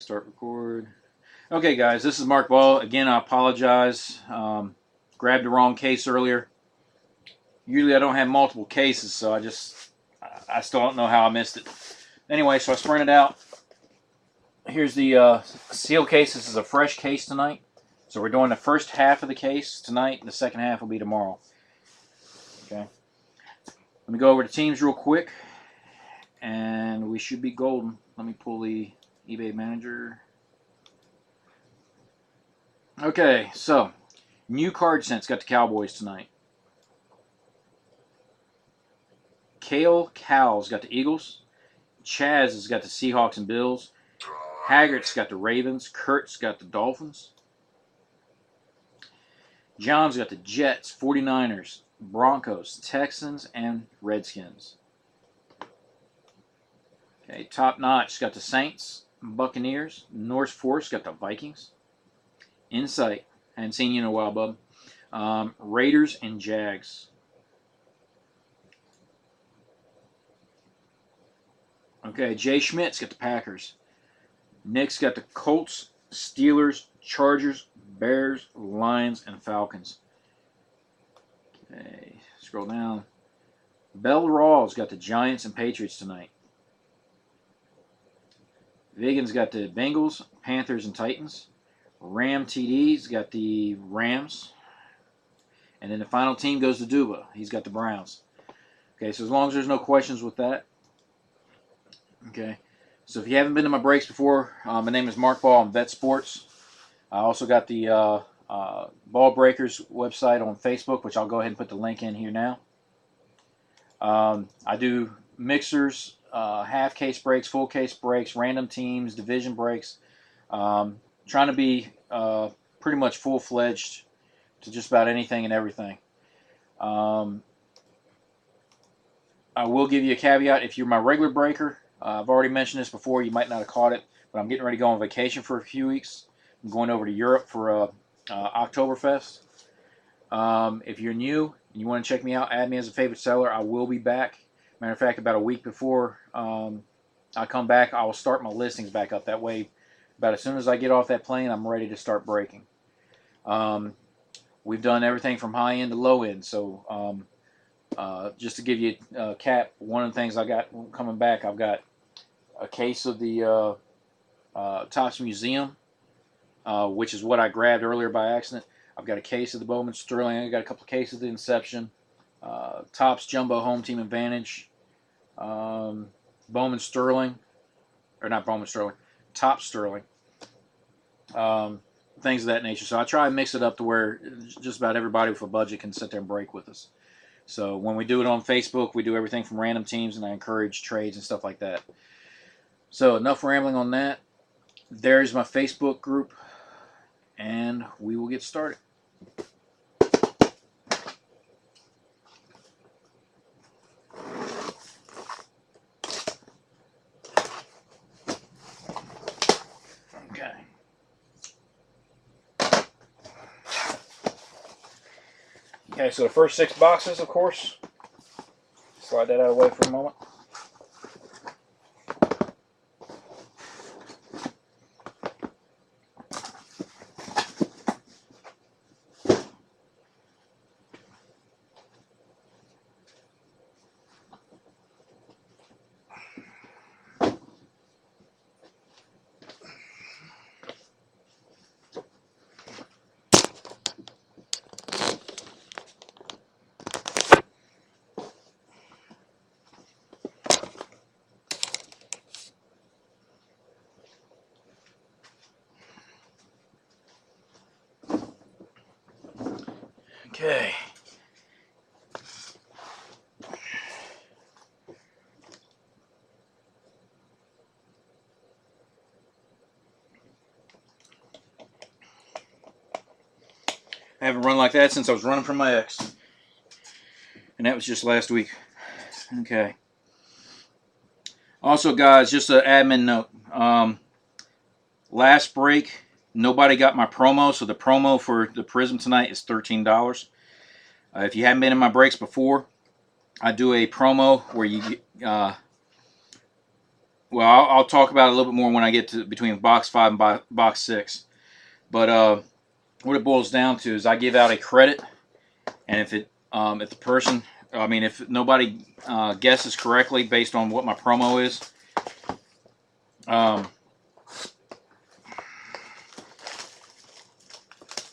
Start record. Okay, guys, this is Mark Ball. Again, I apologize. Grabbed the wrong case earlier. Usually I don't have multiple cases, so I still don't know how I missed it. Anyway, so I sprinted out. Here's the seal case. This is a fresh case tonight. So we're doing the first half of the case tonight, and the second half will be tomorrow. Okay. Let me go over the teams real quick, and we should be golden. Let me pull the eBay manager. Okay, so new card sense got the Cowboys tonight. Kale Cow's got the Eagles. Chaz has got the Seahawks and Bills. Haggert's got the Ravens. Kurt's got the Dolphins. John's got the Jets, 49ers, Broncos, Texans, and Redskins. Okay, Top Notch's got the Saints, Buccaneers. North Force got the Vikings. Insight, hadn't seen you in a while, bub. Raiders and Jags. Okay, Jay Schmidt's got the Packers. Nick's got the Colts, Steelers, Chargers, Bears, Lions, and Falcons. Okay, scroll down. Bell Raw's got the Giants and Patriots tonight. Vigan's got the Bengals, Panthers, and Titans. Ram TD's got the Rams. And then the final team goes to Duba. He's got the Browns. Okay, so as long as there's no questions with that. Okay, so if you haven't been to my breaks before, my name is Mark Ball. I'm Vet Sports. I also got the Ball Breakers website on Facebook, which I'll go ahead and put the link in here now. I do mixers, half case breaks, full case breaks, random teams, division breaks. Trying to be pretty much full-fledged to just about anything and everything. I will give you a caveat. If you're my regular breaker, I've already mentioned this before. You might not have caught it, but I'm getting ready to go on vacation for a few weeks. I'm going over to Europe for Oktoberfest. If you're new and you want to check me out, add me as a favorite seller. I will be back. Matter of fact, about a week before I come back, I will start my listings back up. That way, about as soon as I get off that plane, I'm ready to start breaking. We've done everything from high end to low end. So just to give you a cap, one of the things I got coming back, I've got a case of the Topps Museum, which is what I grabbed earlier by accident. I've got a case of the Bowman Sterling. I've got a couple of cases of the Inception. Topps Jumbo Home Team Advantage. Bowman Sterling. Or not Bowman Sterling. Topps Sterling. Things of that nature. So I try and mix it up to where just about everybody with a budget can sit there and break with us. So when we do it on Facebook, we do everything from random teams, and I encourage trades and stuff like that. So enough rambling on that. There's my Facebook group, and we will get started. Okay. Okay, so the first 6 boxes, of course. Slide that out of the way for a moment. Okay. I haven't run like that since I was running from my ex. And that was just last week. Okay. Also, guys, just an admin note. Last break, nobody got my promo, so the promo for the Prizm tonight is $13. If you haven't been in my breaks before, I do a promo where you well, I'll talk about it a little bit more when I get to between box 5 and box 6. But what it boils down to is I give out a credit, and if the person, I mean, if nobody guesses correctly based on what my promo is,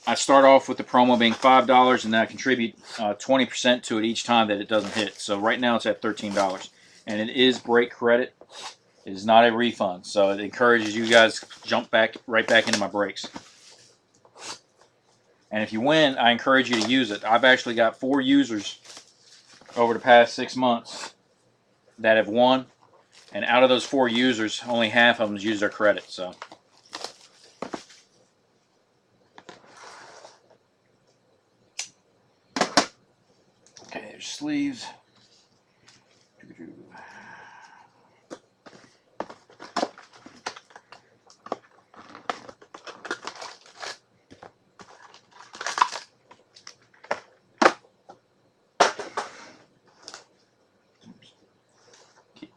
I start off with the promo being $5, and then I contribute 20% to it each time that it doesn't hit. So right now it's at $13, and it is break credit. It is not a refund, so it encourages you guys to jump right back into my breaks. And if you win, I encourage you to use it. I've actually got 4 users over the past 6 months that have won, and out of those 4 users, only half of them used their credit. So. Okay, there's sleeves.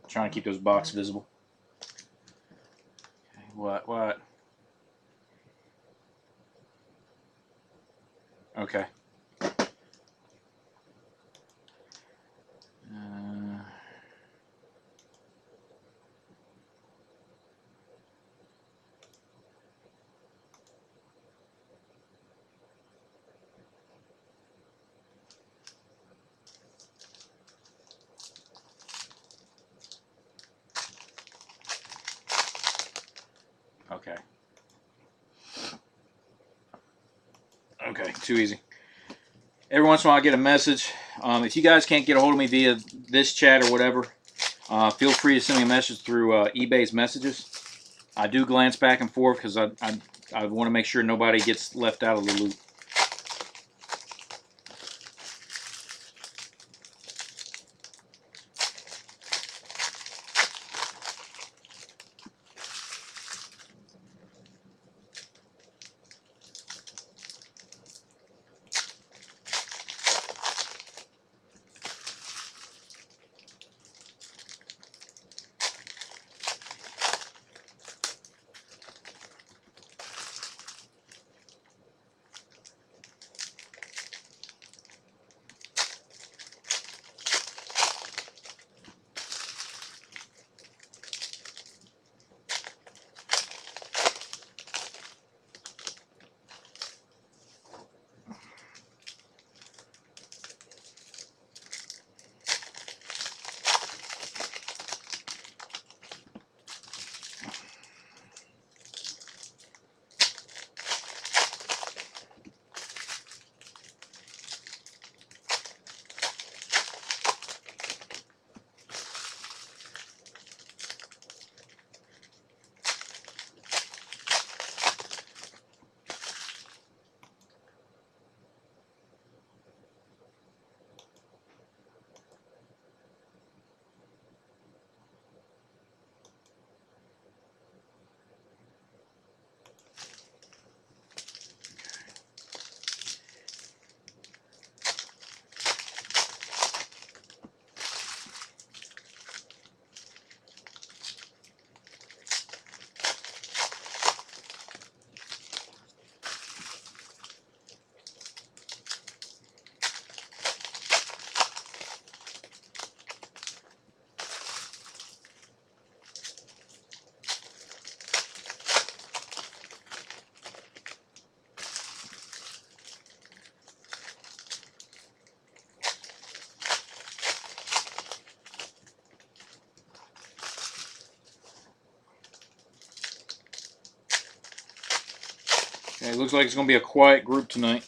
Trying to keep those boxes visible. Okay, what? Okay. Okay. Okay, too easy. Every once in a while I get a message. If you guys can't get a hold of me via this chat or whatever, feel free to send me a message through eBay's messages. I do glance back and forth because I want to make sure nobody gets left out of the loop. Okay, it looks like it's going to be a quiet group tonight.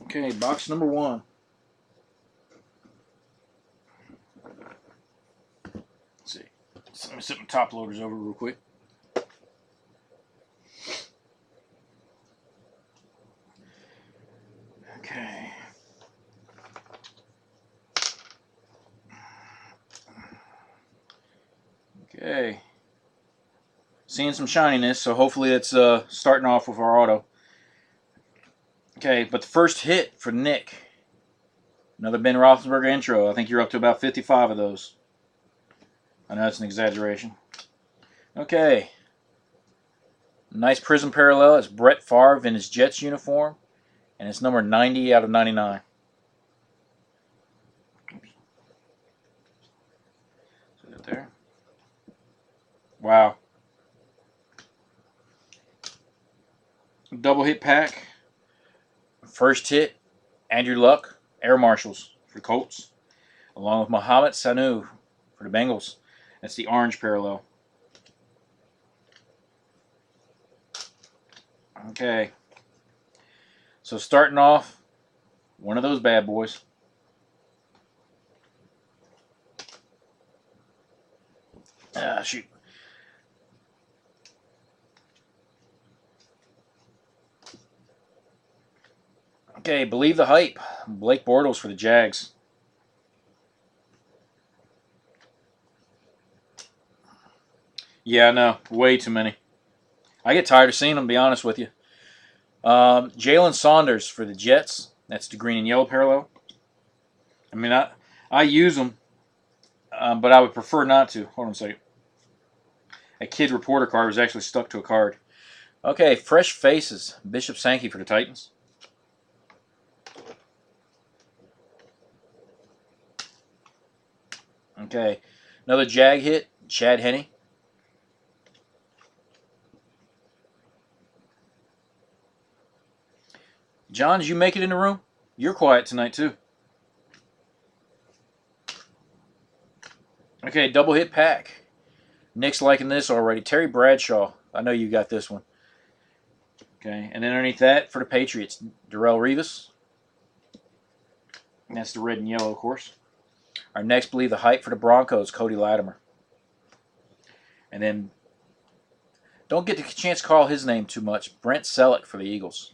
Okay, box number 1. Let's see. So let me set my top loaders over real quick. Okay. Okay. Seeing some shininess, so hopefully it's starting off with our auto. Okay, but the first hit for Nick. Another Ben Roethlisberger intro. I think you're up to about 55 of those. I know that's an exaggeration. Okay. Nice Prizm parallel. It's Brett Favre in his Jets uniform. And it's number 90 out of 99. See that there? Wow. Double hit pack. First hit, Andrew Luck, Air Marshals for the Colts. Along with Mohamed Sanu for the Bengals. That's the orange parallel. Okay. So starting off, one of those bad boys. Ah, shoot. Okay, believe the hype. Blake Bortles for the Jags. Yeah, no, way too many. I get tired of seeing them, to be honest with you. Jalen Saunders for the Jets. That's the green and yellow parallel. I mean, I use them, but I would prefer not to. Hold on a second. A kid reporter card was actually stuck to a card. Okay, fresh faces. Bishop Sankey for the Titans. Okay, another Jag hit. Chad Henne. John, did you make it in the room? You're quiet tonight, too. Okay, double hit pack. Nick's liking this already. Terry Bradshaw. I know you got this one. Okay, and then underneath that, for the Patriots, Darrelle Revis. And that's the red and yellow, of course. Our next, believe the hype for the Broncos, Cody Latimer. And then, don't get the chance to call his name too much, Brent Selleck for the Eagles.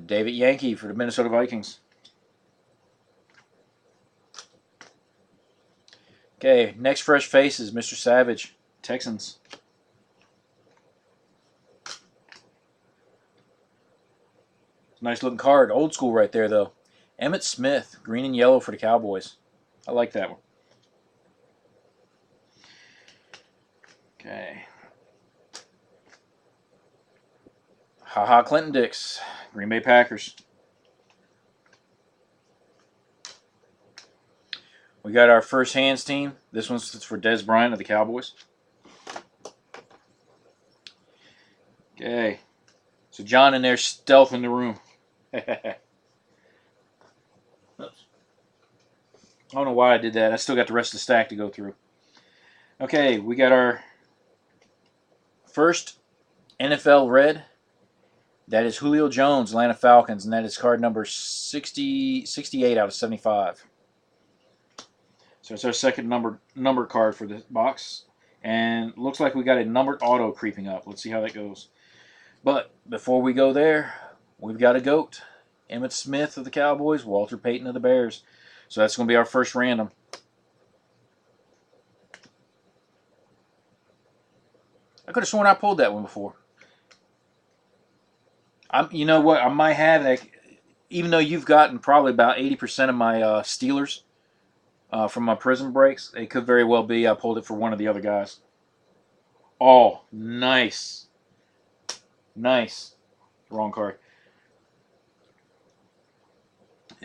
David Yankee for the Minnesota Vikings. Okay, next fresh face is Mr. Savage, Texans. Nice looking card. Old school right there, though. Emmitt Smith, green and yellow for the Cowboys. I like that one. Okay. Haha Clinton Dix, Green Bay Packers. We got our first hands team. This one's for Des Bryant of the Cowboys. Okay. So John in there stealth in the room. I don't know why I did that. I still got the rest of the stack to go through. Okay, we got our first NFL red. That is Julio Jones, Atlanta Falcons, and that is card number 68 out of 75. So it's our second number card for the box. And looks like we got a numbered auto creeping up. Let's see how that goes. But before we go there, we've got a GOAT. Emmitt Smith of the Cowboys, Walter Payton of the Bears. So that's going to be our first random. I could have sworn I pulled that one before. You know what? I might have that. Even though you've gotten probably about 80% of my Steelers from my Prizm breaks, it could very well be I pulled it for one of the other guys. Oh, nice. Nice. Wrong card.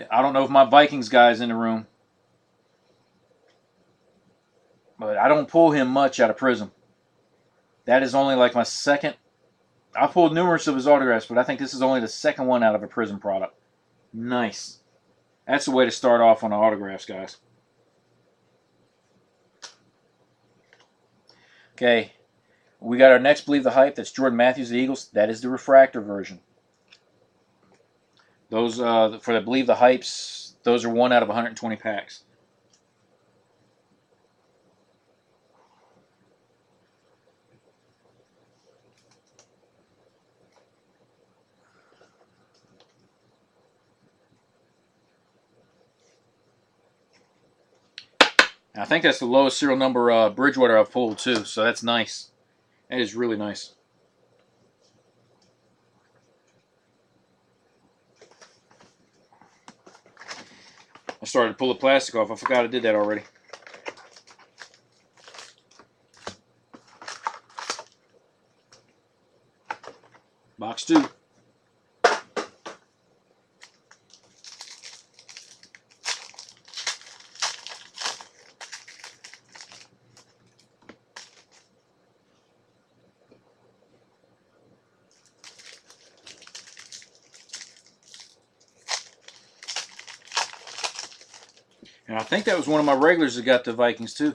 I don't know if my Vikings guy's in the room. But I don't pull him much out of Prizm. That is only like my second. I pulled numerous of his autographs, but I think this is only the second one out of a Prizm product. Nice. That's the way to start off on the autographs, guys. Okay. We got our next Believe the Hype. That's Jordan Matthews of the Eagles. That is the refractor version. Those, for the Believe the Hypes, those are 1 out of 120 packs. I think that's the lowest serial number Bridgewater I've pulled too, so that's nice. That is really nice. I started to pull the plastic off. I forgot I did that already. Box 2. And I think that was one of my regulars that got the Vikings too.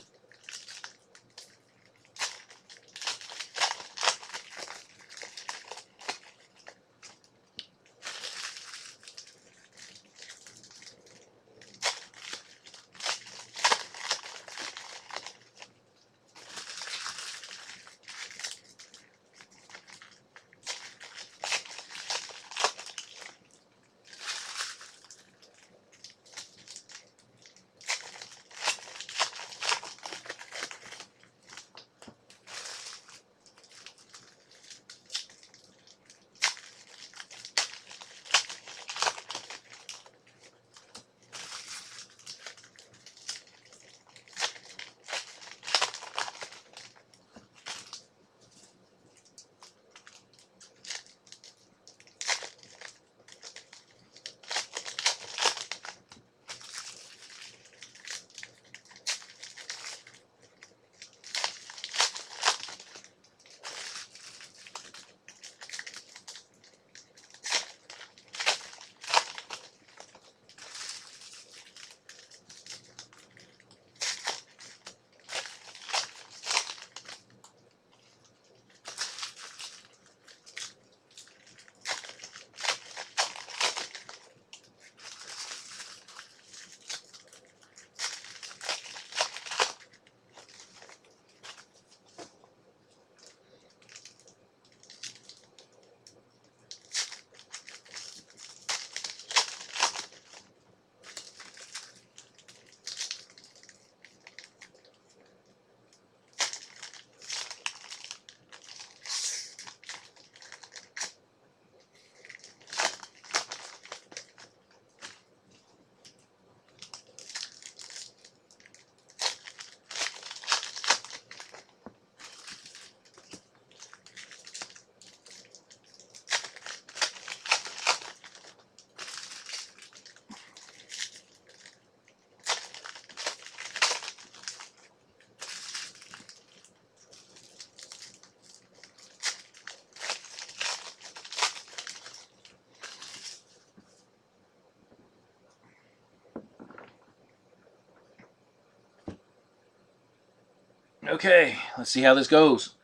Okay, let's see how this goes.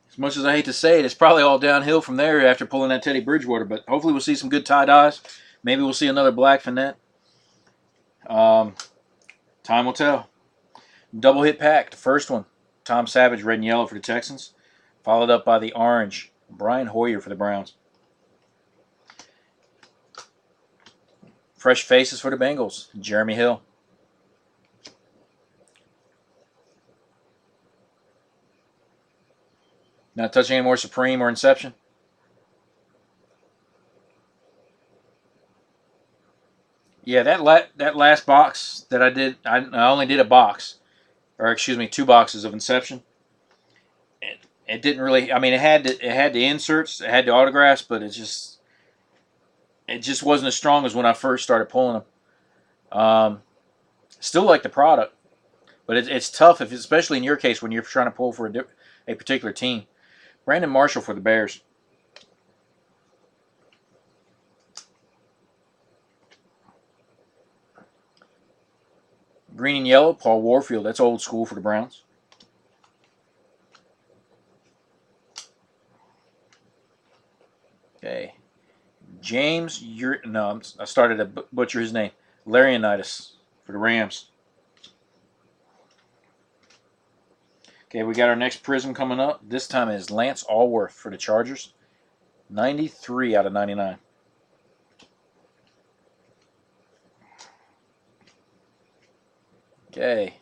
As much as I hate to say it, it's probably all downhill from there after pulling that Teddy Bridgewater, but hopefully we'll see some good tie-dyes. Maybe we'll see another black Fournette. Time will tell. Double hit pack, the first one. Tom Savage, red and yellow for the Texans. Followed up by the orange, Brian Hoyer for the Browns. Fresh faces for the Bengals, Jeremy Hill. Not touching any more Supreme or Inception. Yeah, that last box that I did, I only did a box, or excuse me, 2 boxes of Inception. It didn't really. I mean, it had the inserts, it had the autographs, but it just wasn't as strong as when I first started pulling them. Still like the product, but it's tough, if especially in your case when you're trying to pull for a particular team. Brandon Marshall for the Bears. Green and yellow, Paul Warfield. That's old school for the Browns. Okay. James, I started to butcher his name. Laurinaitis for the Rams. Okay, we got our next Prizm coming up. This time is Lance Allworth for the Chargers. 93 out of 99. Okay.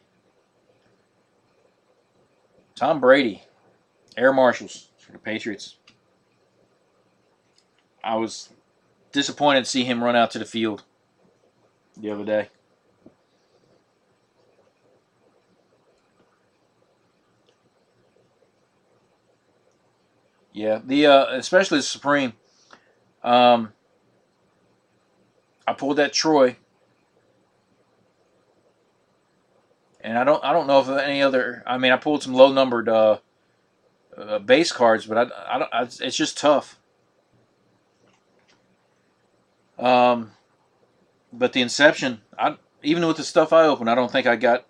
Tom Brady, Air Marshals for the Patriots. I was disappointed to see him run out to the field the other day. Yeah, the especially the Supreme. Um, I pulled that Troy, and I don't know if any other. I mean, I pulled some low numbered base cards, but it's just tough. Um, but the Inception, even with the stuff I opened, I don't think I got.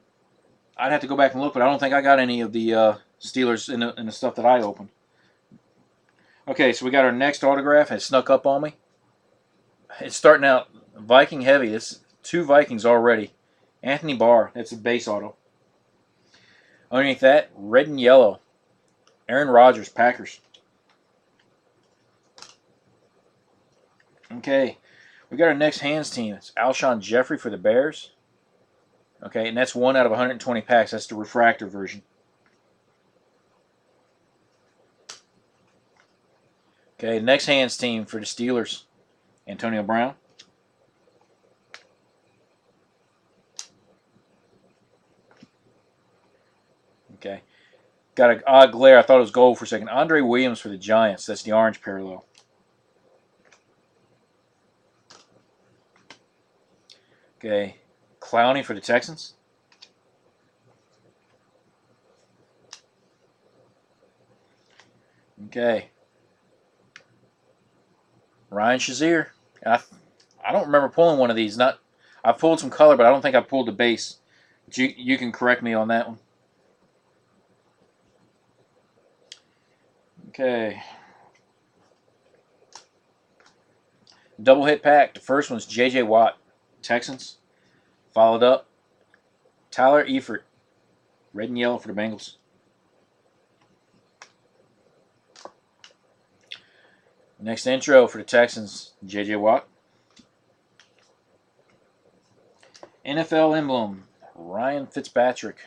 I'd have to go back and look, but I don't think I got any of the Steelers in the stuff that I opened. Okay, so we got our next autograph. It snuck up on me. It's starting out Viking heavy. It's 2 Vikings already. Anthony Barr. That's a base auto. Underneath that, red and yellow. Aaron Rodgers, Packers. Okay, we got our next hands team. It's Alshon Jeffrey for the Bears. Okay, and that's 1 out of 120 packs. That's the refractor version. Okay, next hands team for the Steelers. Antonio Brown. Okay. Got an odd glare. I thought it was gold for a second. Andre Williams for the Giants. That's the orange parallel. Okay. Clowney for the Texans. Okay. Ryan Shazier. I don't remember pulling one of these. I pulled some color, but I don't think I pulled the base. But you can correct me on that one. Okay. Double hit pack. The first one's J.J. Watt, Texans. Followed up, Tyler Eifert, red and yellow for the Bengals. Next intro for the Texans, J.J. Watt. NFL emblem, Ryan Fitzpatrick,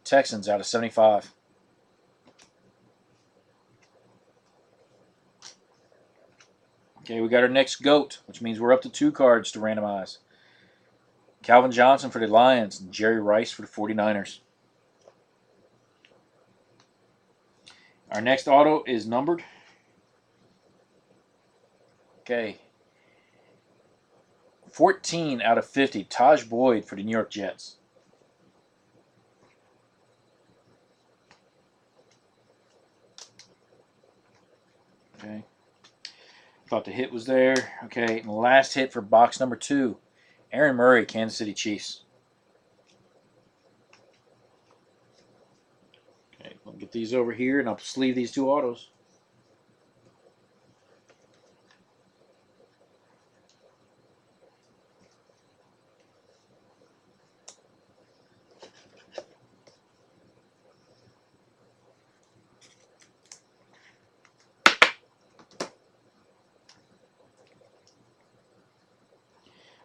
Texans out of 75. Okay, we got our next GOAT, which means we're up to 2 cards to randomize. Calvin Johnson for the Lions and Jerry Rice for the 49ers. Our next auto is numbered. Okay. 14 out of 50, Taj Boyd for the New York Jets. Okay. Thought the hit was there. Okay, and the last hit for box number 2, Aaron Murray, Kansas City Chiefs. Okay, I'll get these over here, and I'll sleeve these 2 autos.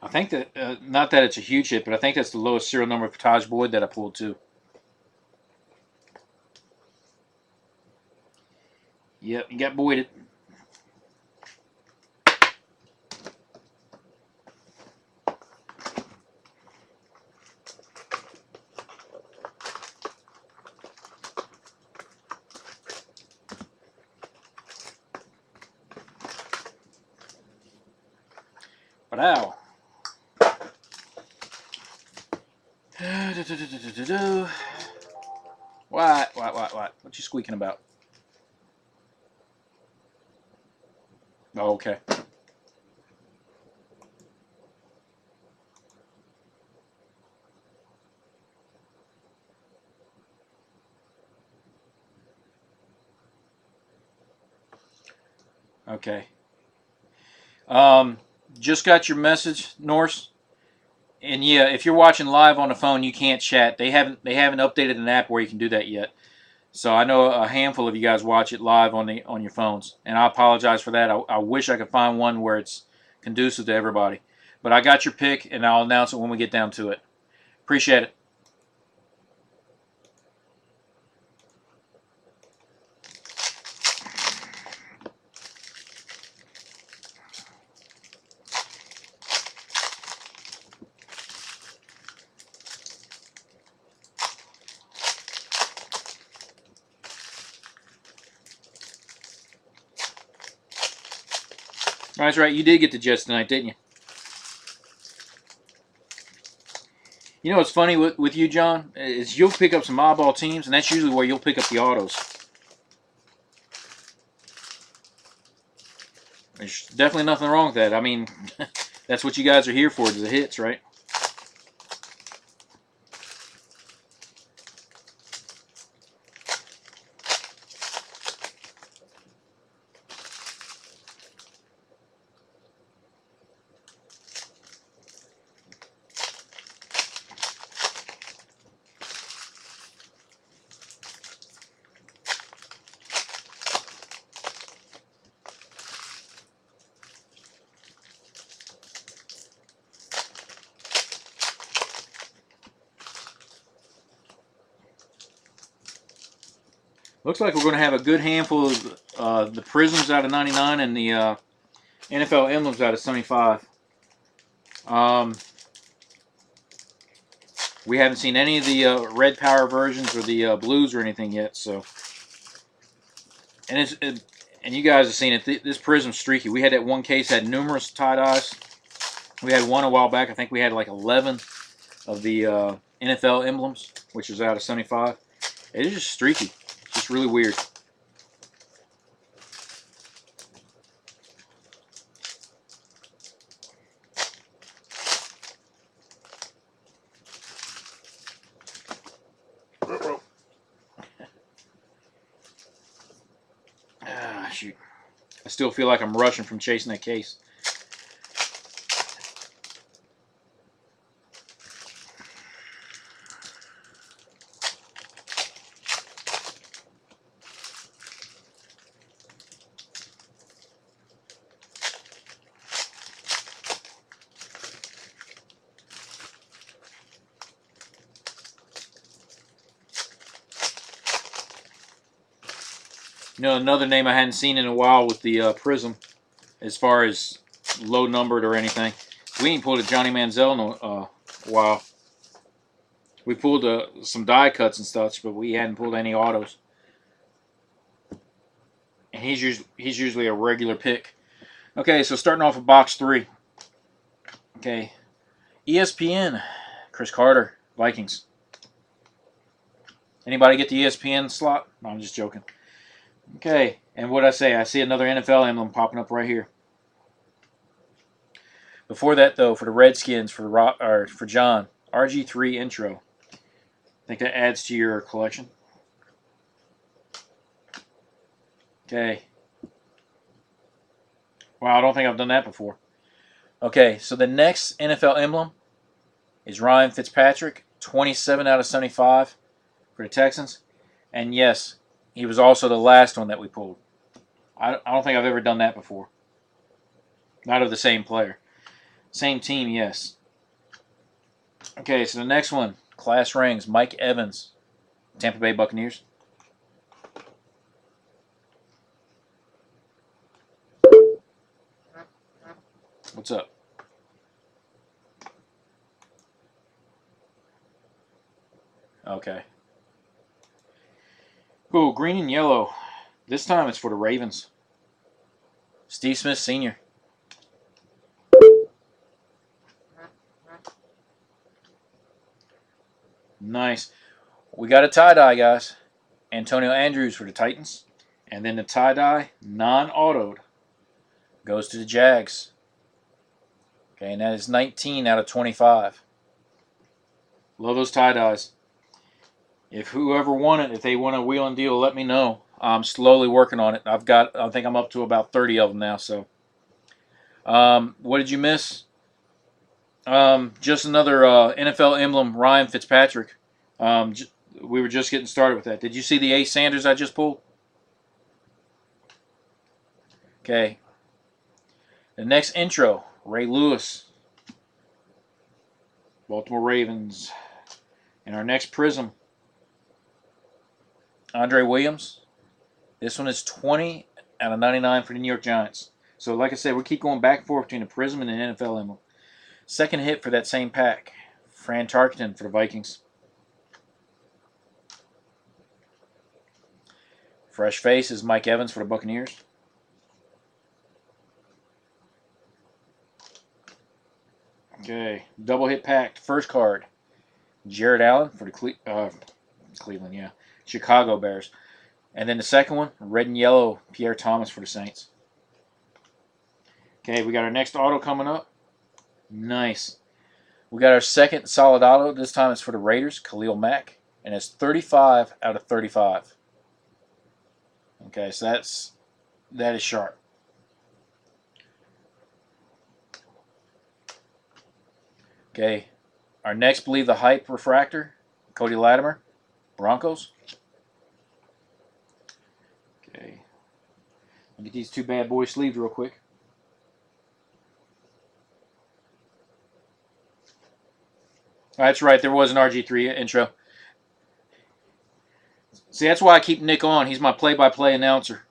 I think that, not that it's a huge hit, but I think that's the lowest serial number for Taj Boyd that I pulled too. Yep, you got Boyded. But ow. What? What you squeaking about? Oh, okay. Okay. Just got your message, Norse. And yeah, if you're watching live on the phone, you can't chat. They haven't updated an app where you can do that yet. So I know a handful of you guys watch it live on your phones, and I apologize for that. I wish I could find one where it's conducive to everybody. But I got your pick, and I'll announce it when we get down to it. Appreciate it. Oh, that's right. You did get the Jets tonight, didn't you? You know what's funny with you, John, is you'll pick up some oddball teams, and that's usually where you'll pick up the autos. There's definitely nothing wrong with that. I mean, that's what you guys are here for, is the hits, right? Looks like we're going to have a good handful of the Prizms out of 99 and the NFL emblems out of 75. We haven't seen any of the red power versions or the blues or anything yet. So, and and you guys have seen it. This Prizm's streaky. We had that one case had numerous tie-dyes. We had one a while back. I think we had like 11 of the NFL emblems, which is out of 75. It is just streaky. It's just really weird. Ah, shoot. I still feel like I'm rushing from chasing that case. You know, another name I hadn't seen in a while with the Prizm, as far as low numbered or anything. We ain't pulled a Johnny Manziel in a while. We pulled some die cuts and stuff, but we hadn't pulled any autos. And he's usually a regular pick. Okay, so starting off with box 3. Okay, ESPN, Chris Carter, Vikings. Anybody get the ESPN slot? No, I'm just joking. Okay, and what I say? I see another NFL emblem popping up right here. Before that, though, for the Redskins, for John, RG3 intro. I think that adds to your collection. Okay. Wow, I don't think I've done that before. Okay, so the next NFL emblem is Ryan Fitzpatrick, 27 out of 75 for the Texans. And yes, he was also the last one that we pulled. I don't think I've ever done that before. Not of the same player. Same team, yes. Okay, so the next one, class rings, Mike Evans, Tampa Bay Buccaneers. What's up? Okay. Ooh, green and yellow. This time it's for the Ravens. Steve Smith Sr. Nice. We got a tie-dye, guys. Antonio Andrews for the Titans. And then the tie-dye, non-autoed, goes to the Jags. Okay, and that is 19 out of 25. Love those tie-dyes. If whoever won it, if they want a wheel and deal, let me know. I'm slowly working on it. I think I'm up to about 30 of them now. So, what did you miss? Just another NFL emblem, Ryan Fitzpatrick. We were just getting started with that. Did you see the Ace Sanders I just pulled? Okay. The next intro, Ray Lewis, Baltimore Ravens. And our next Prizm, Andre Williams. This one is 20 out of 99 for the New York Giants. So like I said, we keep going back and forth between the Prizm and the NFL emblem. Second hit for that same pack, Fran Tarkenton for the Vikings. Fresh face is Mike Evans for the Buccaneers. Okay, double hit packed. First card, Jared Allen for the Cleveland, yeah, Chicago Bears. And then the second one, red and yellow, Pierre Thomas for the Saints. Okay, we got our next auto coming up. Nice. We got our second solid auto. This time it's for the Raiders, Khalil Mack, and it's 35 out of 35. Okay, so that is sharp. Okay, our next Believe the Hype refractor, Cody Latimer, Broncos. Okay, let me get these two bad boys sleeved real quick. That's right, there was an RG3 intro. See, that's why I keep Nick on. He's my play-by-play announcer.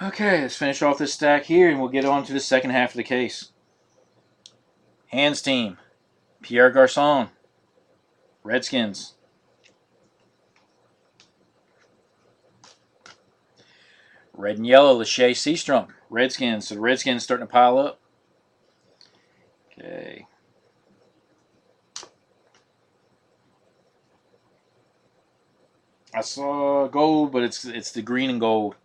Okay, let's finish off this stack here, and we'll get on to the second half of the case. Hands team, Pierre Garçon, Redskins. Red and yellow, Lachey Seastrunk, Redskins. So the Redskins starting to pile up. Okay. I saw gold, but it's the green and gold.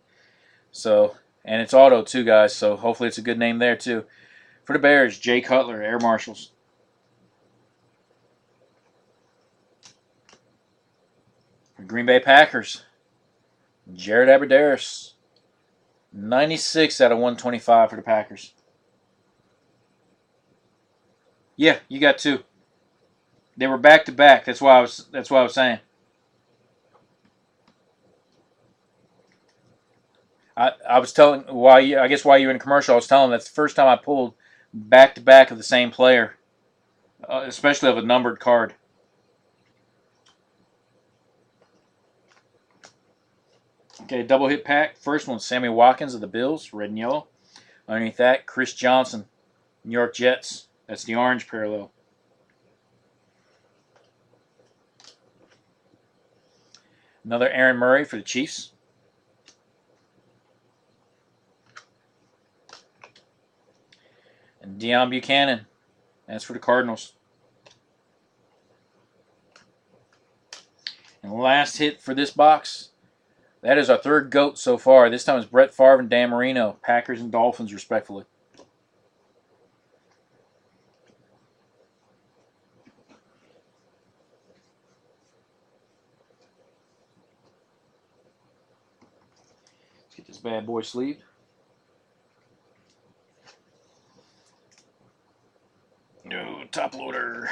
So, and it's auto too, guys. So hopefully it's a good name there too. For the Bears, Jay Cutler, Air Marshals. For Green Bay Packers, Jared Abbrederis, 96 out of 125 for the Packers. Yeah, you got two. They were back to back. That's why I was saying. I was telling I guess while you were in a commercial, I was telling that's the first time I pulled back to back of the same player, especially of a numbered card. Okay, double hit pack. First one, Sammy Watkins of the Bills, red and yellow. Underneath that, Chris Johnson, New York Jets. That's the orange parallel. Another Aaron Murray for the Chiefs. And Deion Buchanan. That's for the Cardinals. And last hit for this box. That is our third GOAT so far. This time it's Brett Favre and Dan Marino, Packers and Dolphins, respectively. Let's get this bad boy sleeved. No, top loader.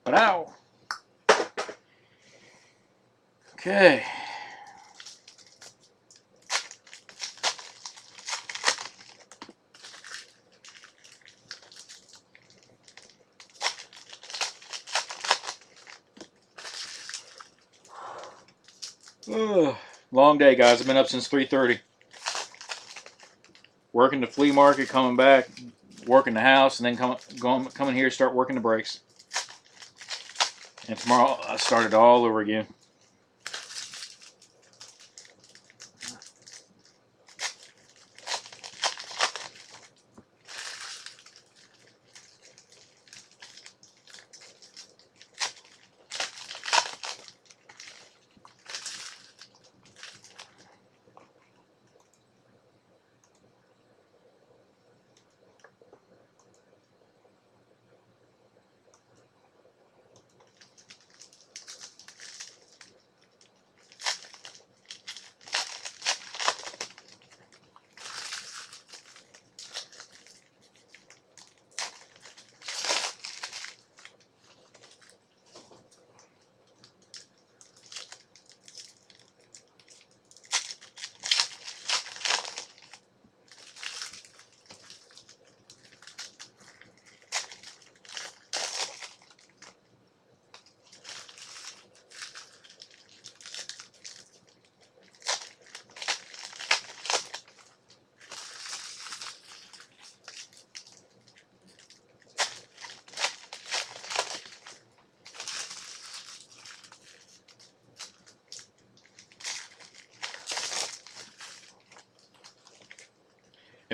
But ow. Okay. Ugh. Long day, guys. I've been up since 3:30. Working the flea market, coming back, working the house, and then coming here, start working the brakes. And tomorrow I start it all over again.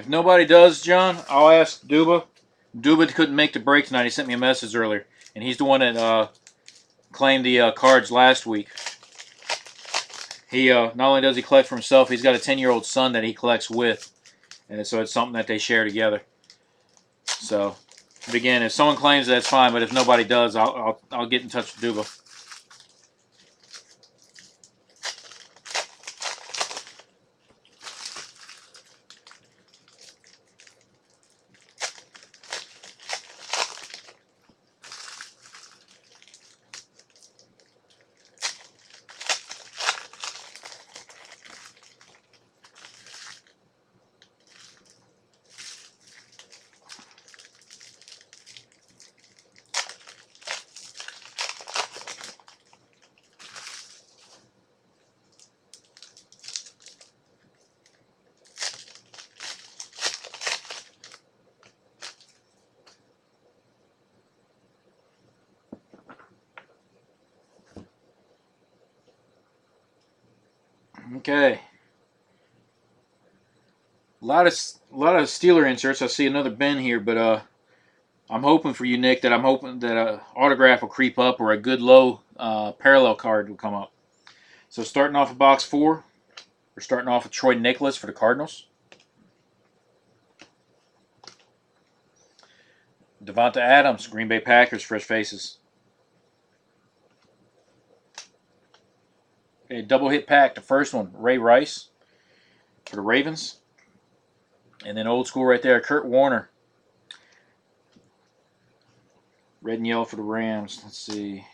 If nobody does, John, I'll ask Duba. Duba couldn't make the break tonight. He sent me a message earlier, and he's the one that claimed the cards last week. He not only does he collect for himself, he's got a 10-year-old son that he collects with, and so it's something that they share together. So, but again, if someone claims that's fine, but if nobody does, I'll get in touch with Duba. Okay. A lot of Steeler inserts. I see another bin here, but I'm hoping for you, Nick, that I'm hoping that an autograph will creep up or a good low parallel card will come up. So starting off of box 4, we're starting off with Troy Nicholas for the Cardinals. Devonta Adams, Green Bay Packers, fresh faces. A double hit pack, the first one, Ray Rice for the Ravens. And then old school right there, Kurt Warner. Red and yellow for the Rams. Let's see.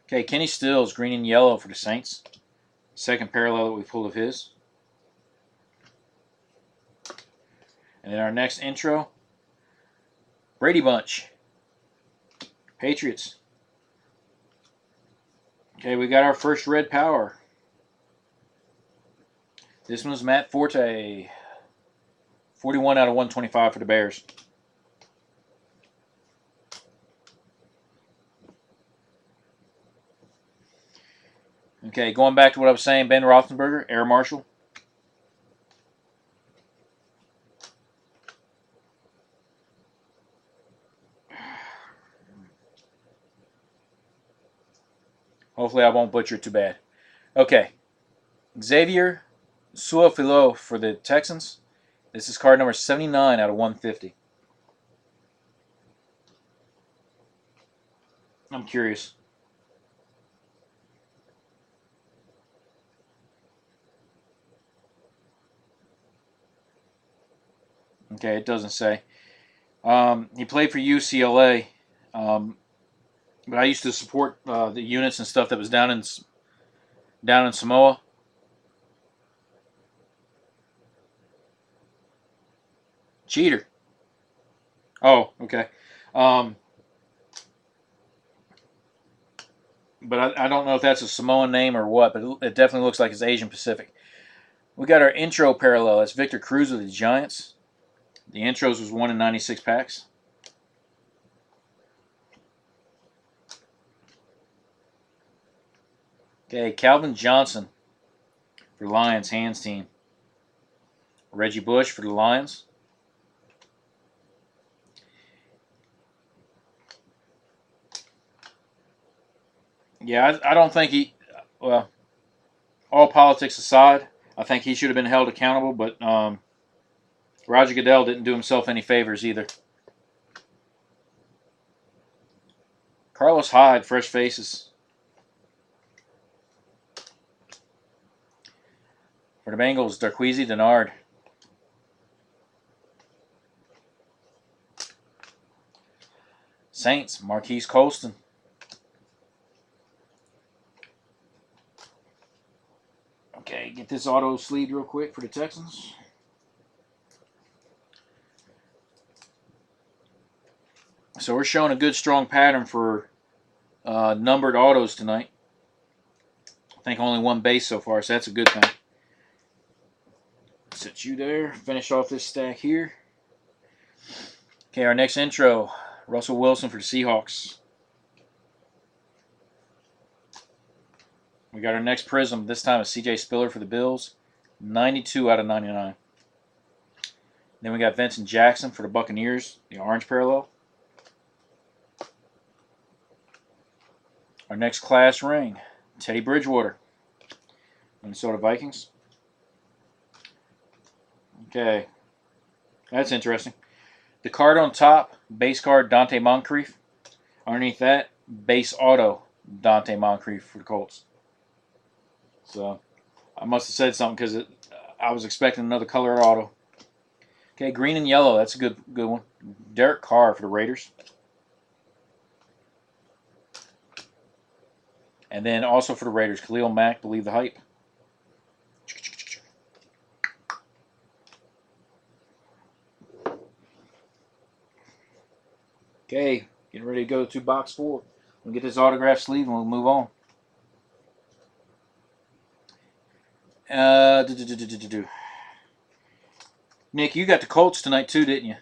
Okay, Kenny Stills, green and yellow for the Saints. Second parallel that we pulled of his. And then our next intro, Brady Bunch, Patriots. Okay, we got our first red power. This one's Matt Forte. 41 out of 125 for the Bears. Okay, going back to what I was saying, Ben Roethlisberger, Air Marshal. Hopefully I won't butcher it too bad. Okay, Xavier Suafilo for the Texans. This is card number 79 out of 150. I'm curious. Okay, it doesn't say. He played for UCLA, but I used to support the units and stuff that was down in Samoa. Cheater. Oh, okay. But I don't know if that's a Samoan name or what, but it definitely looks like it's Asian Pacific. We got our intro parallel. That's Victor Cruz of the Giants. The intros was 1 in 96 packs. Okay, Calvin Johnson for Lions hands team. Reggie Bush for the Lions. Yeah, I don't think he, well, all politics aside, I think he should have been held accountable, but Roger Goodell didn't do himself any favors either. Carlos Hyde, fresh faces. For the Bengals, Darqueze Dennard. Saints, Marquise Colston. Okay, get this auto sleeved real quick for the Texans. So we're showing a good strong pattern for numbered autos tonight. I think only one base so far, so that's a good thing. Set you there. Finish off this stack here. Okay, our next intro, Russell Wilson for the Seahawks. We got our next Prizm. This time it's C.J. Spiller for the Bills. 92 out of 99. Then we got Vincent Jackson for the Buccaneers, the orange parallel. Our next class ring, Teddy Bridgewater, Minnesota Vikings. Okay, that's interesting. The card on top, base card Dante Moncrief. Underneath that, base auto Dante Moncrief for the Colts. So I must have said something because I was expecting another colored auto. Okay, green and yellow. That's a good one. Derek Carr for the Raiders. And then also for the Raiders, Khalil Mack, Believe the Hype. Okay, getting ready to go to box 4. We'll get this autograph sleeve and we'll move on. Nick, you got the Colts tonight too, didn't you?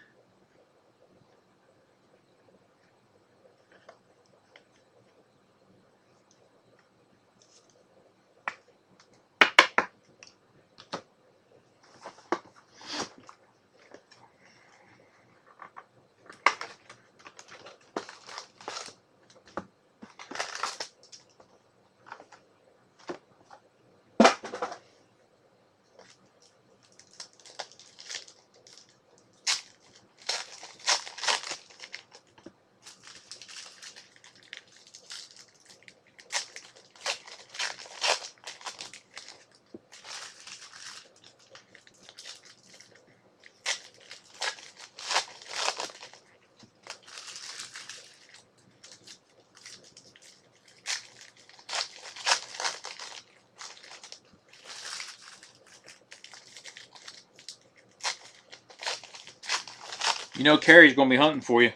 You know Carrie's going to be hunting for you.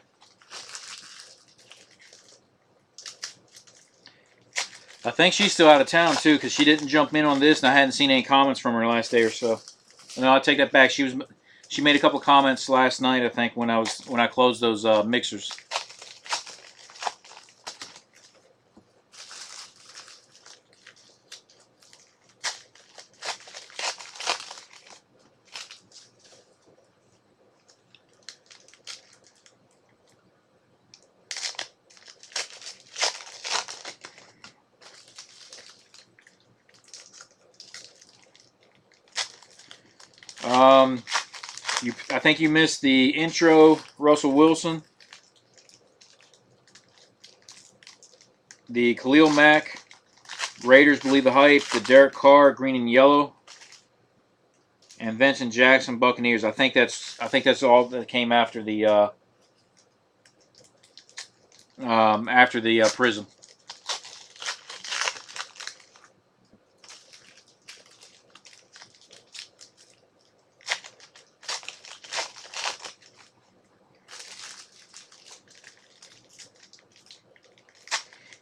I think she's still out of town too because she didn't jump in on this, and I hadn't seen any comments from her last day or so. No, I'll take that back. She made a couple of comments last night, I think, when I closed those mixers. I think you missed the intro, Russell Wilson, the Khalil Mack, Raiders Believe the Hype, the Derek Carr, green and yellow, and Vincent Jackson, Buccaneers. I think that's all that came after the Prizm.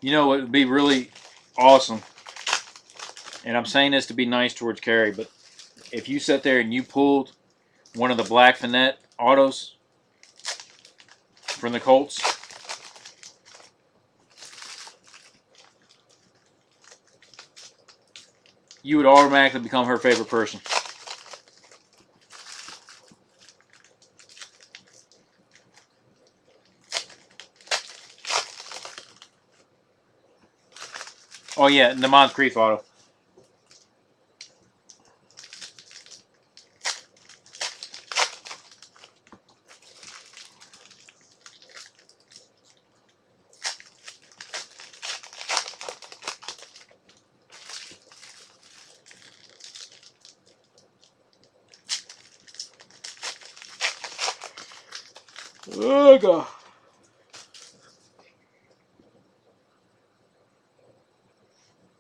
You know, it would be really awesome, and I'm saying this to be nice towards Carrie, but if you sat there and you pulled one of the black Fournette autos from the Colts, you would automatically become her favorite person. Oh yeah, the Moncrief auto. Oh god.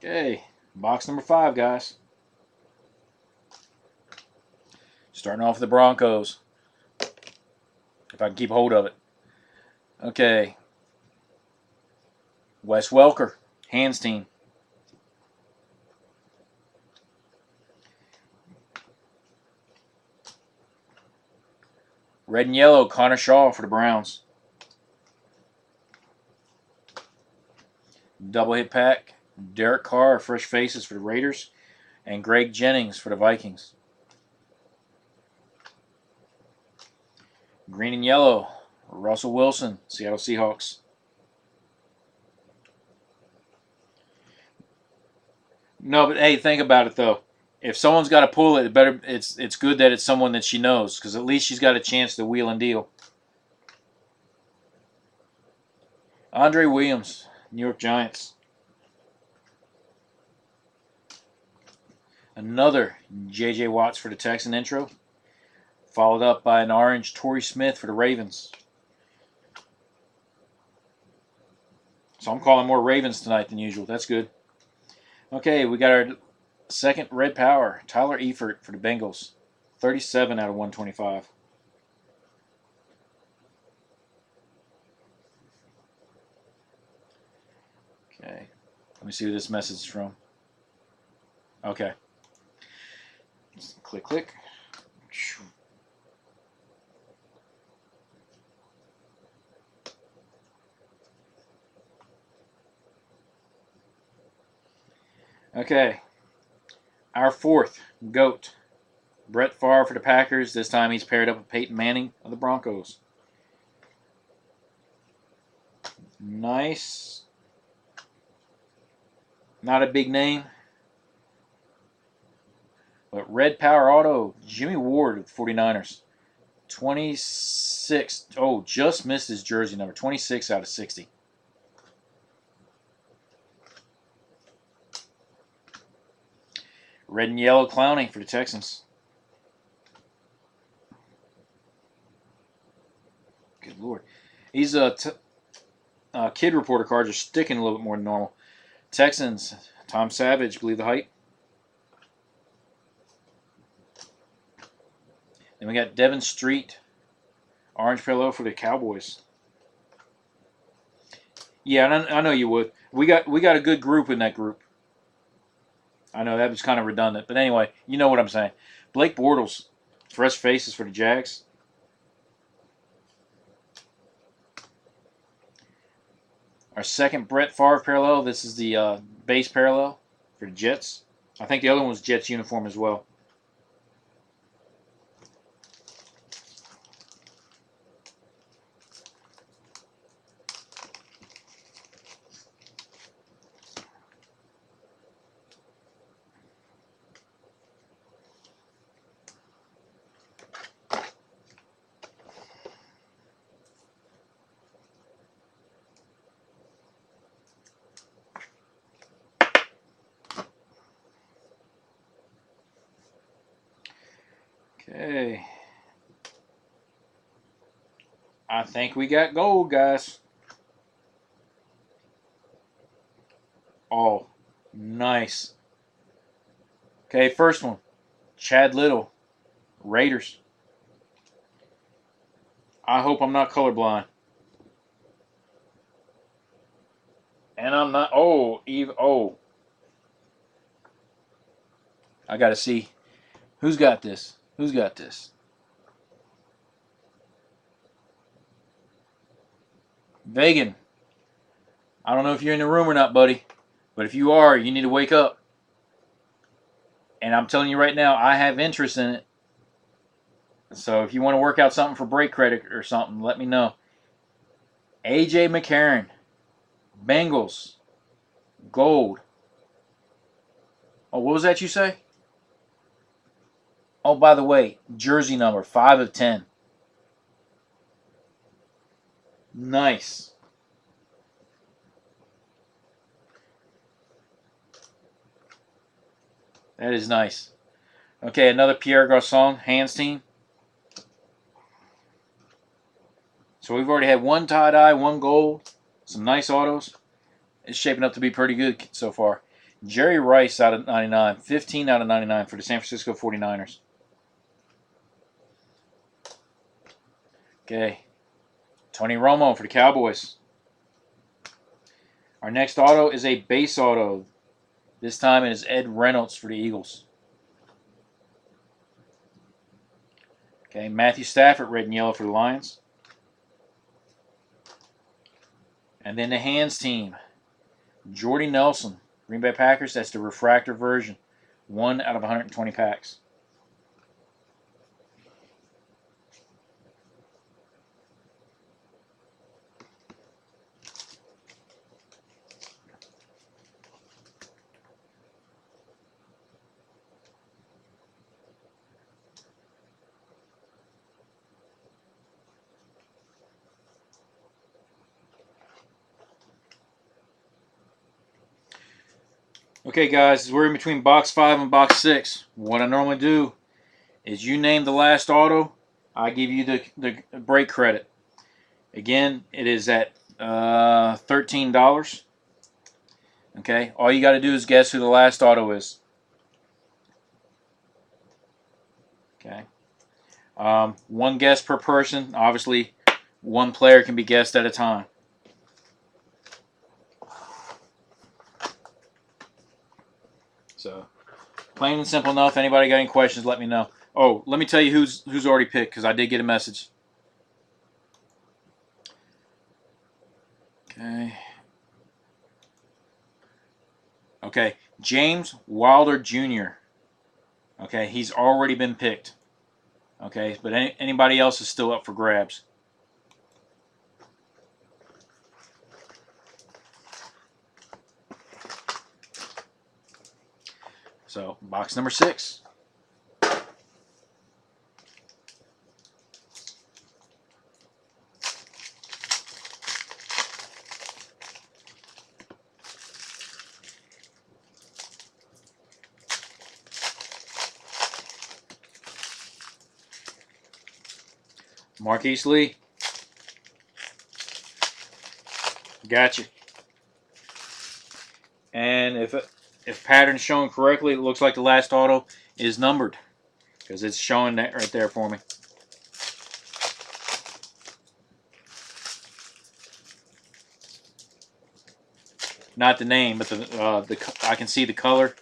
Okay, box number 5, guys. Starting off with the Broncos. If I can keep hold of it. Okay. Wes Welker, Hands team. Red and yellow, Connor Shaw for the Browns. Double hit pack, Derek Carr, Fresh Faces for the Raiders, and Greg Jennings for the Vikings. Green and yellow, Russell Wilson, Seattle Seahawks. No, but hey, think about it though. If someone's got to pull it, it's good that it's someone that she knows, because at least she's got a chance to wheel and deal. Andre Williams, New York Giants. Another J.J. Watts for the Texan intro, followed up by an orange Torrey Smith for the Ravens. So I'm calling more Ravens tonight than usual. That's good. Okay, we got our second red power, Tyler Eifert for the Bengals. 37 out of 125. Okay, let me see who this message is from. Okay. Click, click. Okay. Our fourth GOAT, Brett Favre for the Packers. This time he's paired up with Peyton Manning of the Broncos. Nice. Not a big name. But red power auto, Jimmy Ward of the 49ers. 26. Oh, just missed his jersey number. 26 out of 60. Red and yellow Clowney for the Texans. Good Lord. These kid reporter cards are sticking a little bit more than normal. Texans, Tom Savage, believe the hype. Then we got Devin Street, orange parallel for the Cowboys. Yeah, I know you would. We got a good group in that group. I know that was kind of redundant, but anyway, you know what I'm saying. Blake Bortles, fresh faces for the Jags. Our second Brett Favre parallel. This is the base parallel for the Jets. I think the other one was Jets uniform as well. Okay. I think we got gold, guys. Oh, nice. Okay, first one. Chad Little, Raiders. I hope I'm not colorblind. And I'm not. Oh, Eve. Oh. I got to see. Who's got this? Who's got this? Vagan. I don't know if you're in the room or not, buddy. But if you are, you need to wake up. And I'm telling you right now, I have interest in it. So if you want to work out something for break credit or something, let me know. AJ McCarron. Bengals. Gold. Oh, what was that you say? Oh, by the way, jersey number 5 of 10. Nice. That is nice. Okay, another Pierre Garçon, hands team. So we've already had one tie-dye, one gold, some nice autos. It's shaping up to be pretty good so far. Jerry Rice out of 99, 15 out of 99 for the San Francisco 49ers. Okay, Tony Romo for the Cowboys. Our next auto is a base auto. This time it is Ed Reynolds for the Eagles. Okay, Matthew Stafford, red and yellow for the Lions. And then the hands team. Jordy Nelson, Green Bay Packers. That's the refractor version. 1 out of 120 packs. Okay, guys, we're in between box 5 and box 6. What I normally do is you name the last auto, I give you the break credit. Again, it is at $13. Okay, all you got to do is guess who the last auto is. Okay, one guess per person. Obviously, one player can be guessed at a time. So, plain and simple enough. Anybody got any questions, let me know. Oh, let me tell you who's already picked, because I did get a message. Okay. Okay, James Wilder Jr. Okay, he's already been picked. Okay, but anybody else is still up for grabs. So, box number 6. Marquise Lee. Gotcha. And if pattern's shown correctly, it looks like the last auto is numbered, because it's showing that right there for me. Not the name, but the I can see the color.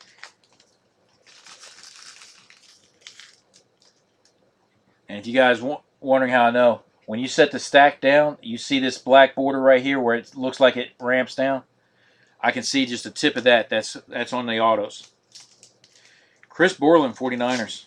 And if you guys wondering how I know, when you set the stack down, you see this black border right here where it looks like it ramps down. I can see just the tip of that. That's on the autos. Chris Borland, 49ers.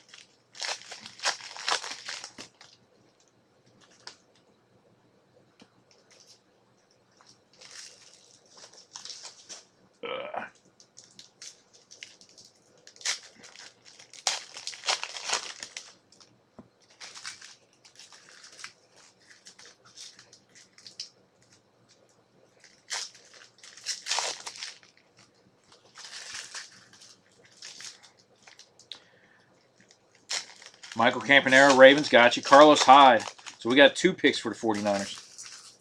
Michael Campanaro, Ravens, got you. Carlos Hyde. So we got 2 picks for the 49ers.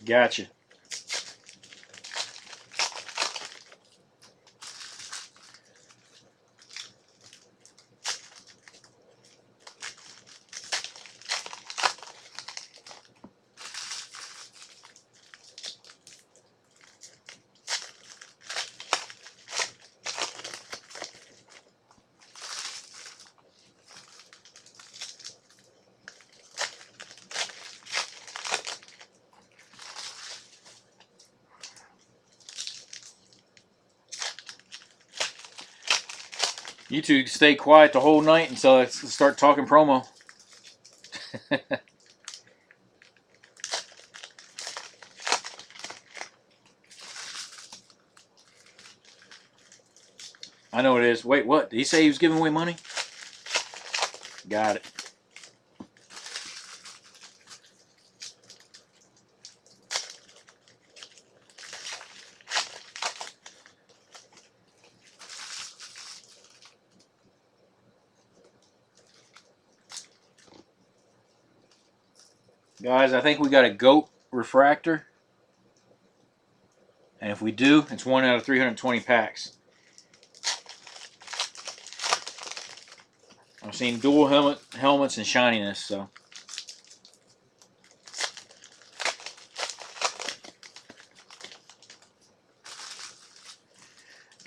Gotcha. You two stay quiet the whole night until I start talking promo. I know it is. Wait, what? Did he say he was giving away money? Got it. Guys, I think we got a GOAT refractor. And if we do, it's 1 out of 320 packs. I've seen dual helmets and shininess, so.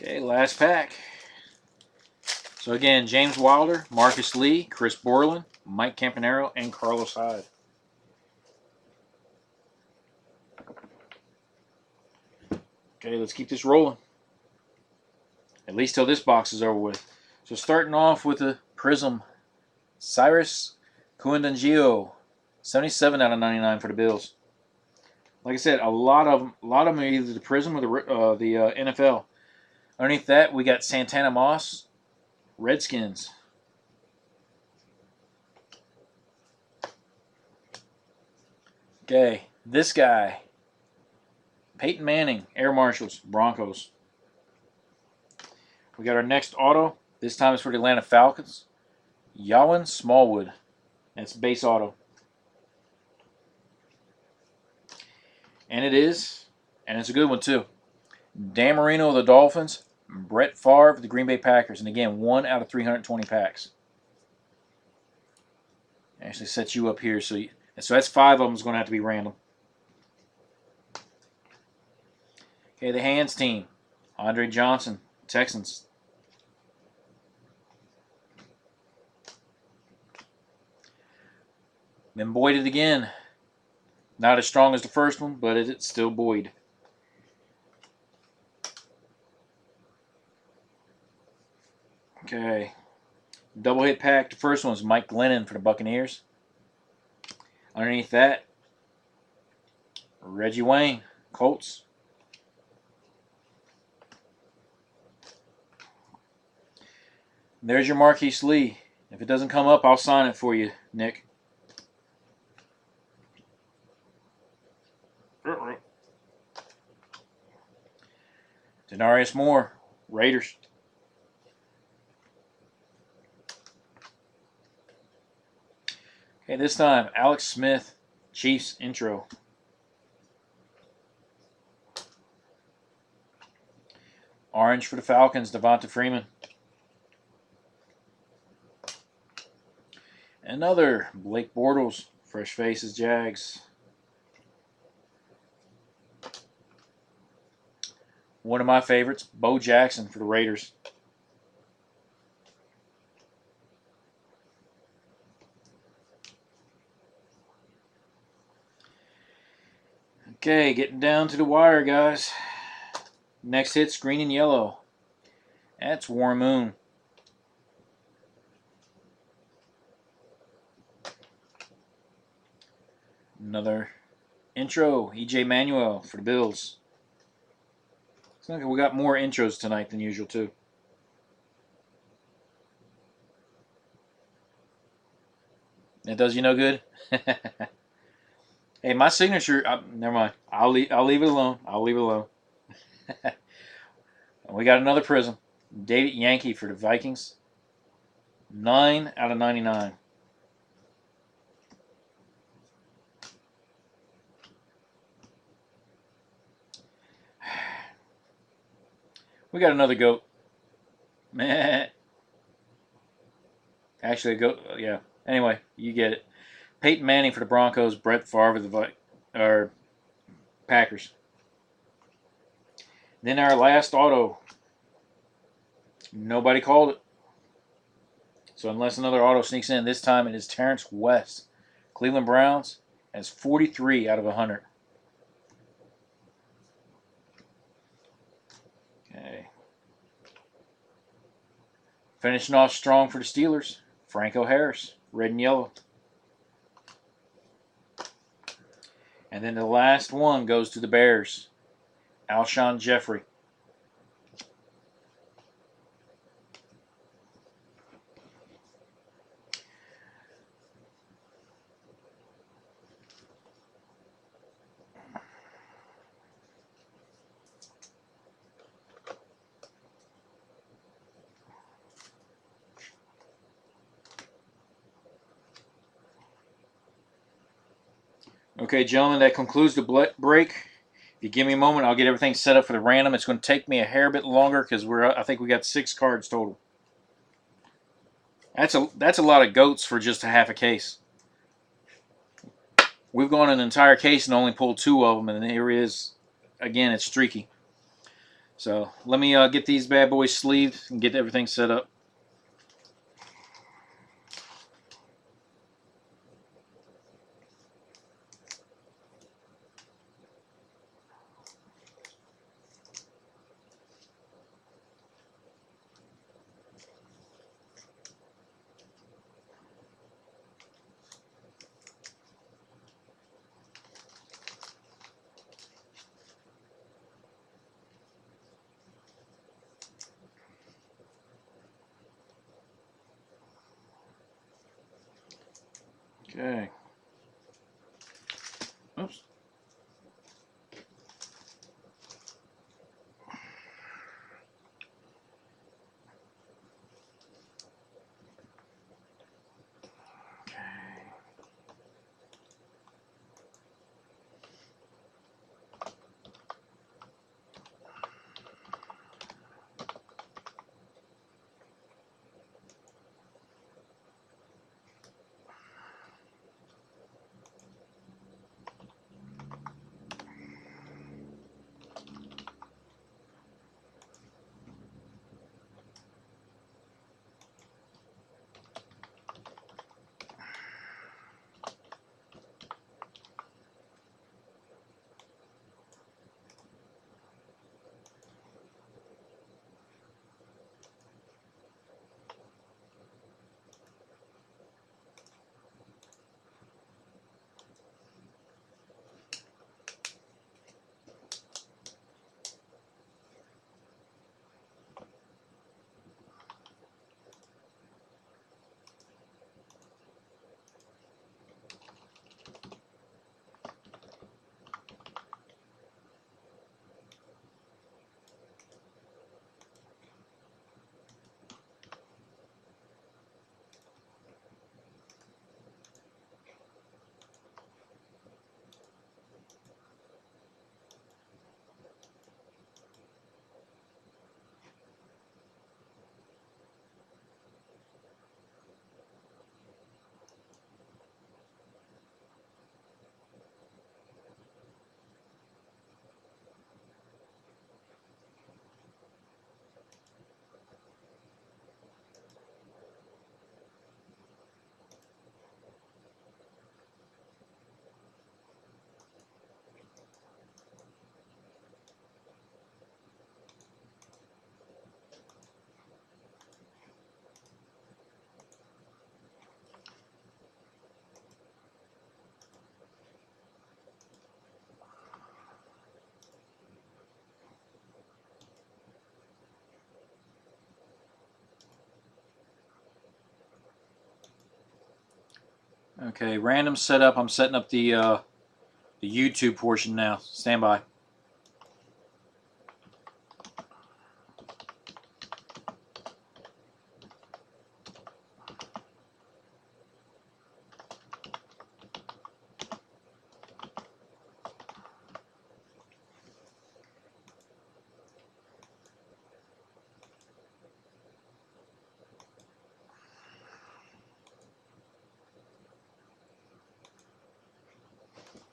Okay, last pack. So again, James Wilder, Marcus Lee, Chris Borland, Mike Campanaro, and Carlos Hyde. Okay, let's keep this rolling. At least till this box is over with. So starting off with the Prizm, Cyrus Kouandangio, 77 out of 99 for the Bills. Like I said, a lot of them are either the Prizm or the NFL. Underneath that, we got Santana Moss, Redskins. Okay, this guy, Peyton Manning, Air Marshals, Broncos. We got our next auto. This time it's for the Atlanta Falcons. Yawan Smallwood. That's base auto. And it is. And it's a good one, too. Dan Marino of the Dolphins. Brett Favre of the Green Bay Packers. And again, 1 out of 320 packs. Actually sets you up here. So that's 5 of them is going to have to be random. Okay, the hands team. Andre Johnson, Texans. Then Boyd it again. Not as strong as the first one, but it's still Boyd. Okay. Double hit pack. The first one was Mike Glennon for the Buccaneers. Underneath that, Reggie Wayne, Colts. There's your Marquise Lee. If it doesn't come up, I'll sign it for you, Nick. Denarius Moore, Raiders. Okay, this time, Alex Smith, Chiefs intro. Orange for the Falcons, Devonta Freeman. Another Blake Bortles, fresh faces, Jags. One of my favorites, Bo Jackson for the Raiders. Okay, getting down to the wire, guys. Next hit's green and yellow. That's Warren Moon. Another intro, E.J. Manuel for the Bills. It's like we got more intros tonight than usual, too. It does you no good? Hey, my signature, never mind. I'll leave it alone. I'll leave it alone. We got another Prizm. David Yankee for the Vikings. 9 out of 99. We got another GOAT. Actually, a GOAT, yeah. Anyway, you get it. Peyton Manning for the Broncos. Brett Favre for the Packers. Then our last auto. Nobody called it. So unless another auto sneaks in, this time it is Terrence West. Cleveland Browns has 43 out of 100. Okay. Finishing off strong for the Steelers. Franco Harris, red and yellow. And then the last one goes to the Bears. Alshon Jeffrey. Okay, gentlemen, that concludes the break. If you give me a moment, I'll get everything set up for the random. It's going to take me a hair bit longer because I think we got 6 cards total. That's a lot of goats for just a half a case. We've gone an entire case and only pulled 2 of them, and here it is. Again, it's streaky. So let me get these bad boys sleeved and get everything set up. Okay. Oops. Okay, random setup. I'm setting up the YouTube portion now. Stand by.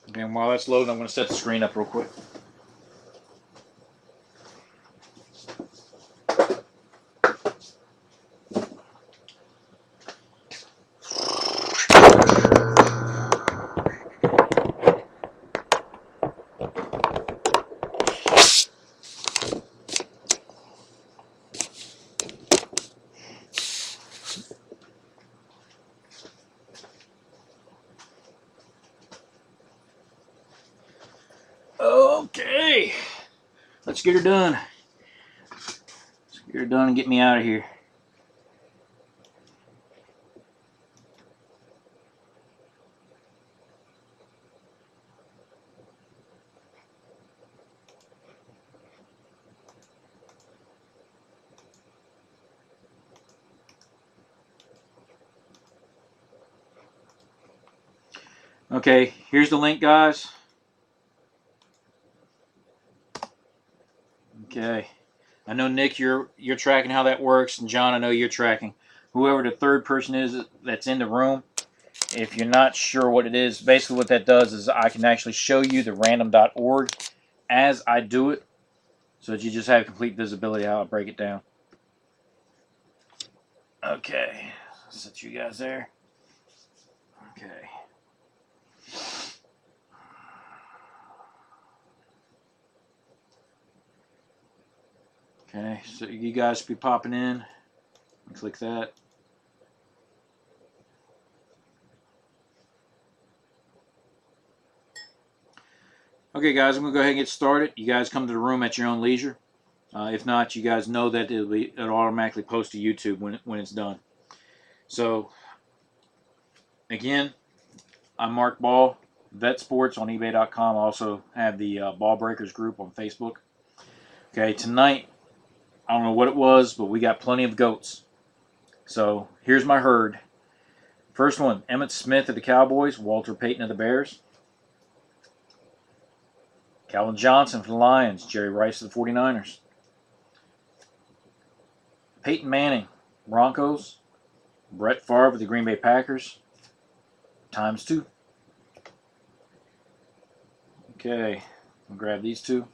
Okay, and while that's loading, I'm going to set the screen up real quick. Okay, let's get her done. Let's get her done and get me out of here. Okay, here's the link, guys. Okay, I know Nick, you're tracking how that works, and John, I know you're tracking. Whoever the third person is that's in the room, if you're not sure what it is, basically what that does is I can actually show you the random.org as I do it, so that you just have complete visibility how I break it down. Okay, set you guys there. Okay. Okay, so you guys be popping in. Click that. Okay, guys, I'm going to go ahead and get started. You guys come to the room at your own leisure. If not, you guys know that it'll automatically post to YouTube when it's done. So, again, I'm Mark Ball, Vet Sports on eBay.com. I also have the Ball Breakers group on Facebook. Okay, tonight, I don't know what it was, but we got plenty of goats. So, here's my herd. First one, Emmitt Smith of the Cowboys, Walter Payton of the Bears. Calvin Johnson for the Lions, Jerry Rice of the 49ers. Peyton Manning, Broncos. Brett Favre of the Green Bay Packers, ×2. Okay, I'll grab these two.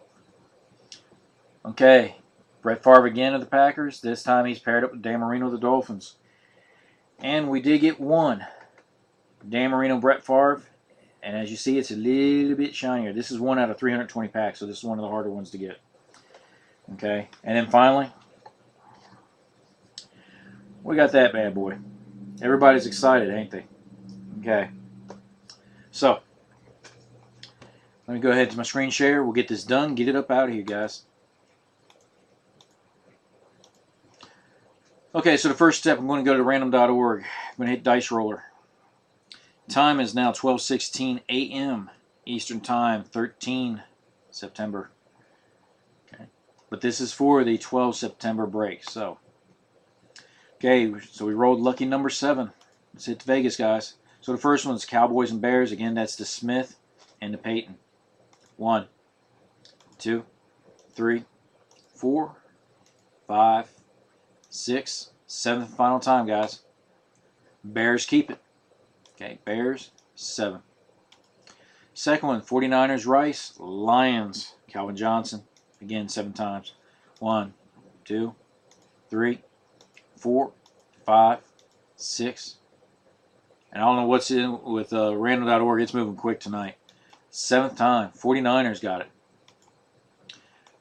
Okay, Brett Favre again of the Packers. This time he's paired up with Dan Marino of the Dolphins. And we did get one. Dan Marino, Brett Favre. And as you see, it's a little bit shinier. This is 1 out of 320 packs, so this is one of the harder ones to get. Okay, and then finally, we got that bad boy. Everybody's excited, ain't they? Okay. So, let me go ahead to my screen share. We'll get this done. Get it up out of here, guys. Okay, so the first step, I'm going to go to random.org. I'm going to hit Dice Roller. Time is now 12:16 a.m. Eastern Time, 13 September. Okay, but this is for the 12 September break. So, okay, so we rolled lucky number 7. Let's hit Vegas, guys. So the first one's Cowboys and Bears. Again, that's the Smith and the Peyton. 1, 2, 3, 4, 5, 6, 7th final time, guys. Bears keep it. Okay, Bears, 7. Second one, 49ers, Rice. Lions, Calvin Johnson. Again, 7 times. 1, 2, 3, 4, 5, 6. And I don't know what's in with random.org. It's moving quick tonight. 7th time, 49ers got it.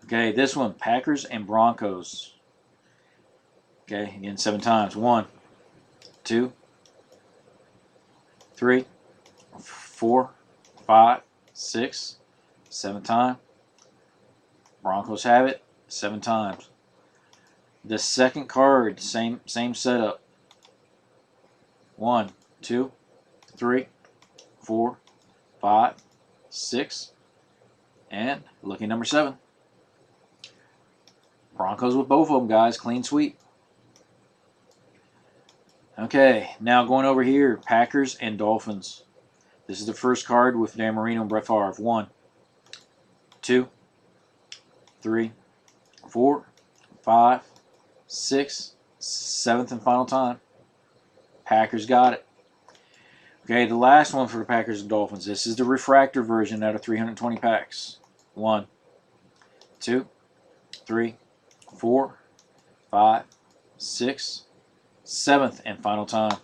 Okay, this one, Packers and Broncos. Okay, again, 7 times. 1, 2, 3, 4, 5, 6, 7th time. Broncos have it 7 times. The second card, same setup. 1, 2, 3, 4, 5, 6, and lucky number 7. Broncos with both of them, guys. Clean sweep. Okay, now going over here, Packers and Dolphins. This is the first card with Dan Marino and Brett Favre. 1, 2, 3, 4, 5, 6, 7th and final time. Packers got it. Okay, the last one for the Packers and Dolphins. This is the refractor version out of 320 packs. 1, 2, 3, 4, 5, 6, 7th and final time.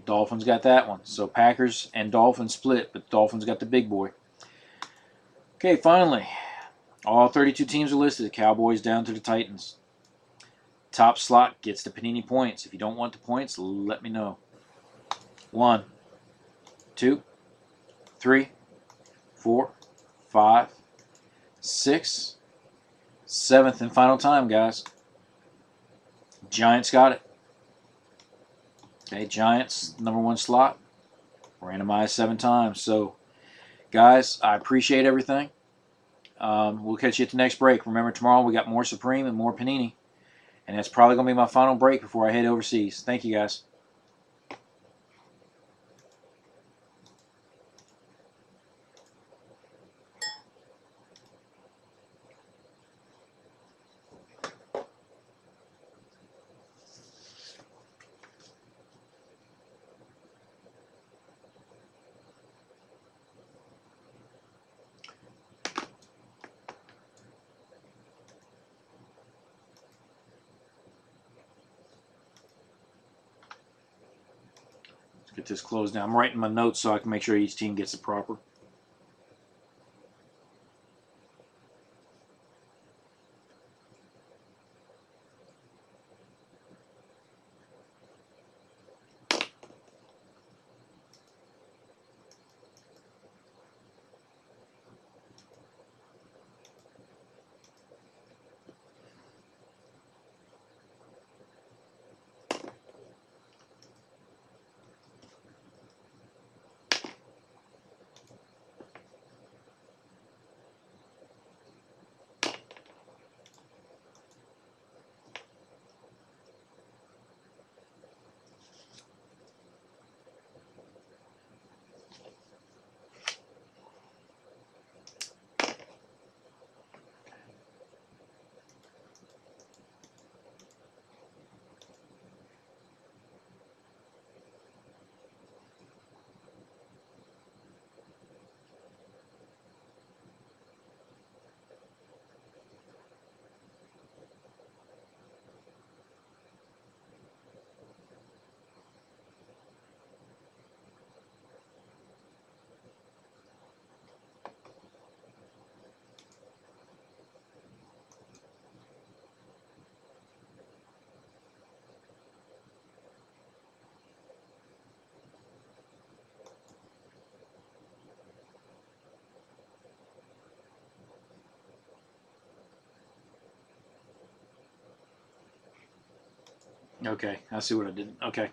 Dolphins got that one. So Packers and Dolphins split, but Dolphins got the big boy. Okay, finally, all 32 teams are listed. Cowboys down to the Titans. Top slot gets the Panini points. If you don't want the points, let me know. 1, 2, 3, 4, 5, 6, 7th and final time, guys. Giants got it. Okay, Giants, number 1 slot. Randomized 7 times. So, guys, I appreciate everything. We'll catch you at the next break. Remember, tomorrow we got more Supreme and more Panini. And that's probably going to be my final break before I head overseas. Thank you, guys. Get this closed down. I'm writing my notes so I can make sure each team gets it proper. Okay, I see what I did. Okay.